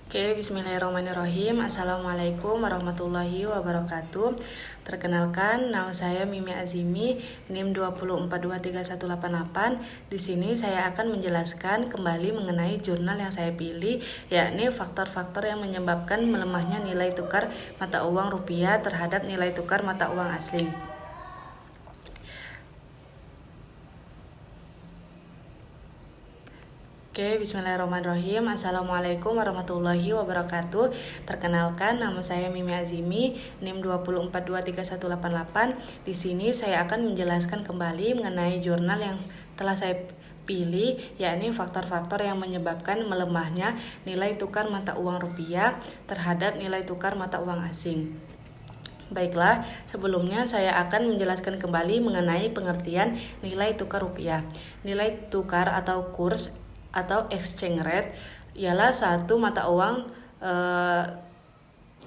Oke, bismillahirrahmanirrahim. Assalamualaikum warahmatullahi wabarakatuh. Perkenalkan, nama saya Mimi Azimi, NIM 204231188. Di sini saya akan menjelaskan kembali mengenai jurnal yang saya pilih, yakni faktor-faktor yang menyebabkan melemahnya nilai tukar mata uang rupiah terhadap nilai tukar mata uang asing. Oke, bismillahirrahmanirrahim. Assalamualaikum warahmatullahi wabarakatuh. Perkenalkan, nama saya Mimi Azimi, NIM 204231188. Di sini saya akan menjelaskan kembali mengenai jurnal yang telah saya pilih, yakni faktor-faktor yang menyebabkan melemahnya nilai tukar mata uang rupiah terhadap nilai tukar mata uang asing. Baiklah, sebelumnya saya akan menjelaskan kembali mengenai pengertian nilai tukar rupiah. Nilai tukar atau kurs atau exchange rate ialah satu mata uang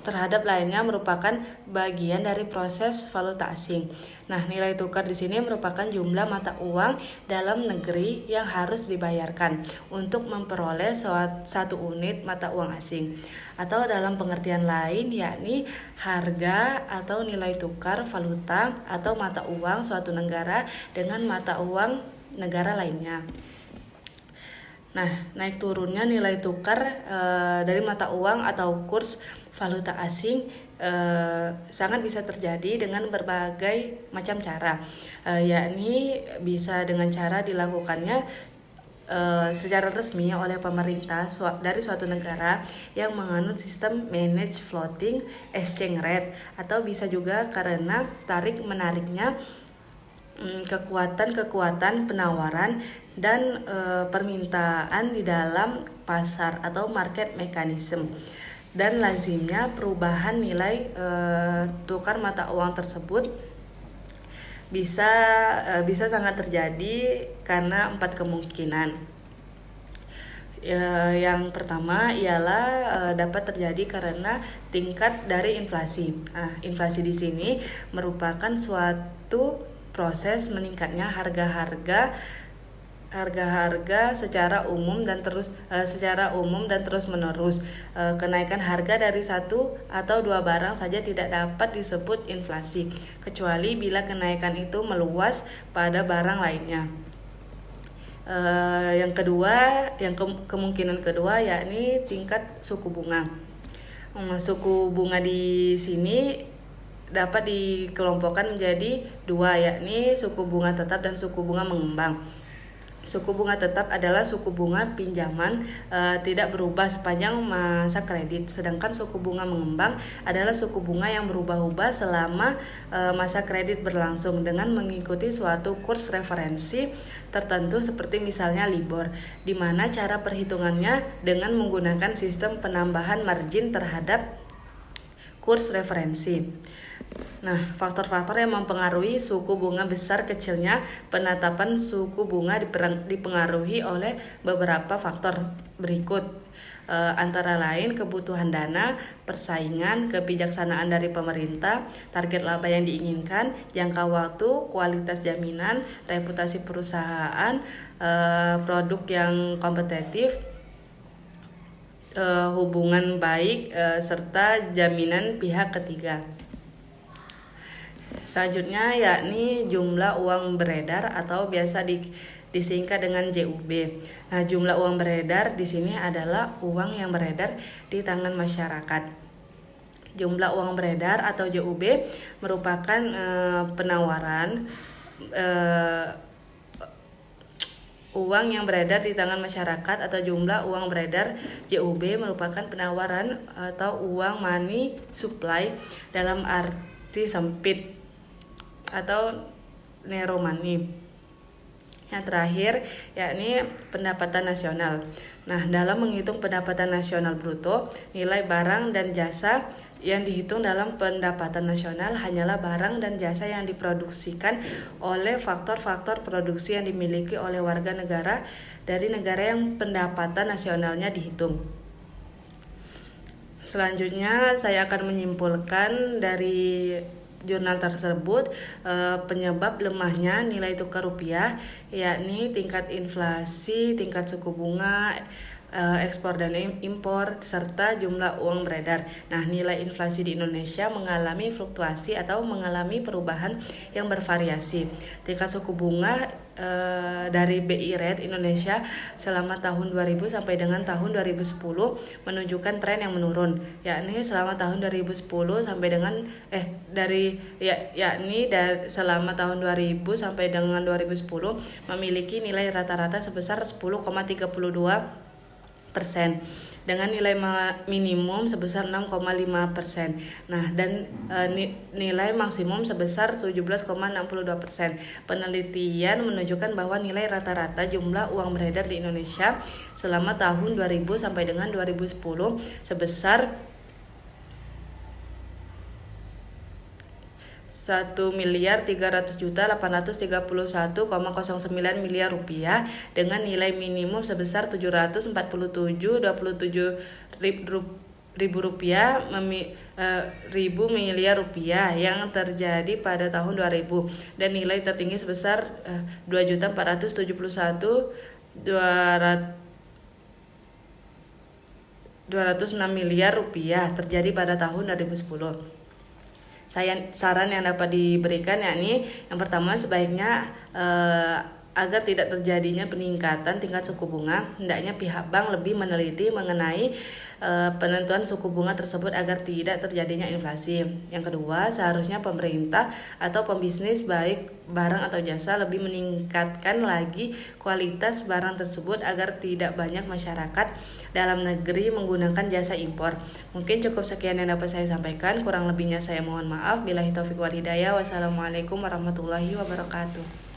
terhadap lainnya merupakan bagian dari proses valuta asing. Nah, nilai tukar di sini merupakan jumlah mata uang dalam negeri yang harus dibayarkan untuk memperoleh satu unit mata uang asing. Atau dalam pengertian lain, yakni harga atau nilai tukar valuta atau mata uang suatu negara dengan mata uang negara lainnya. Nah, naik turunnya nilai tukar dari mata uang atau kurs valuta asing sangat bisa terjadi dengan berbagai macam cara, yakni bisa dengan cara dilakukannya secara resmi oleh pemerintah dari suatu negara yang menganut sistem managed floating exchange rate, atau bisa juga karena tarik-menariknya kekuatan penawaran dan permintaan di dalam pasar atau market mechanism, dan lazimnya perubahan nilai tukar mata uang tersebut bisa sangat terjadi karena 4 kemungkinan. Yang pertama ialah dapat terjadi karena tingkat dari inflasi. Inflasi di sini merupakan suatu proses meningkatnya harga-harga secara umum dan terus menerus. Kenaikan harga dari satu atau dua barang saja tidak dapat disebut inflasi, kecuali bila kenaikan itu meluas pada barang lainnya. Kemungkinan kedua yakni tingkat suku bunga. Suku bunga di sini dapat dikelompokkan menjadi dua, yakni suku bunga tetap dan suku bunga mengembang. Suku bunga tetap adalah suku bunga pinjaman tidak berubah sepanjang masa kredit, sedangkan suku bunga mengembang adalah suku bunga yang berubah-ubah selama masa kredit berlangsung dengan mengikuti suatu kurs referensi tertentu seperti misalnya LIBOR, di mana cara perhitungannya dengan menggunakan sistem penambahan margin terhadap kurs referensi. Nah, faktor-faktor yang mempengaruhi suku bunga besar kecilnya penetapan suku bunga dipengaruhi oleh beberapa faktor berikut, antara lain kebutuhan dana, persaingan, kebijaksanaan dari pemerintah, target laba yang diinginkan, jangka waktu, kualitas jaminan, reputasi perusahaan, produk yang kompetitif, hubungan baik, serta jaminan pihak ketiga. Selanjutnya yakni jumlah uang beredar atau biasa disingkat dengan JUB. Nah, jumlah uang beredar di sini adalah uang yang beredar di tangan masyarakat. Jumlah uang beredar atau JUB merupakan penawaran uang yang beredar di tangan masyarakat, atau jumlah uang beredar JUB merupakan penawaran atau uang money supply dalam arti sempit atau narrow money. Yang terakhir yakni pendapatan nasional. Nah, dalam menghitung pendapatan nasional bruto, nilai barang dan jasa yang dihitung dalam pendapatan nasional hanyalah barang dan jasa yang diproduksikan oleh faktor-faktor produksi yang dimiliki oleh warga negara dari negara yang pendapatan nasionalnya dihitung. Selanjutnya saya akan menyimpulkan dari jurnal tersebut penyebab lemahnya nilai tukar rupiah yakni tingkat inflasi, tingkat suku bunga, ekspor dan impor, serta jumlah uang beredar. Nah, nilai inflasi di Indonesia mengalami fluktuasi atau mengalami perubahan yang bervariasi. Tingkat suku bunga dari BI Rate Indonesia selama tahun 2000 sampai dengan tahun 2010 menunjukkan tren yang menurun, yakni selama tahun 2010 sampai dengan selama tahun 2000 sampai dengan 2010 memiliki nilai rata-rata sebesar 10,32% dengan nilai minimum sebesar 6,5%. Nah, dan nilai maksimum sebesar 17,62%. Penelitian menunjukkan bahwa nilai rata-rata jumlah uang beredar di Indonesia selama tahun 2000 sampai dengan 2010 sebesar 1.300.831,09 miliar rupiah dengan nilai minimum sebesar 747,27 ribu miliar rupiah yang terjadi pada tahun 2000 dan nilai tertinggi sebesar 2.471.206 miliar rupiah terjadi pada tahun 2010. Saran yang dapat diberikan yakni yang pertama, sebaiknya agar tidak terjadinya peningkatan tingkat suku bunga, hendaknya pihak bank lebih meneliti mengenai penentuan suku bunga tersebut agar tidak terjadinya inflasi. Yang kedua, seharusnya pemerintah atau pembisnis baik barang atau jasa lebih meningkatkan lagi kualitas barang tersebut agar tidak banyak masyarakat dalam negeri menggunakan jasa impor. Mungkin cukup sekian yang dapat saya sampaikan, kurang lebihnya saya mohon maaf. Billahi taufiq wal hidayah. Wassalamualaikum warahmatullahi wabarakatuh.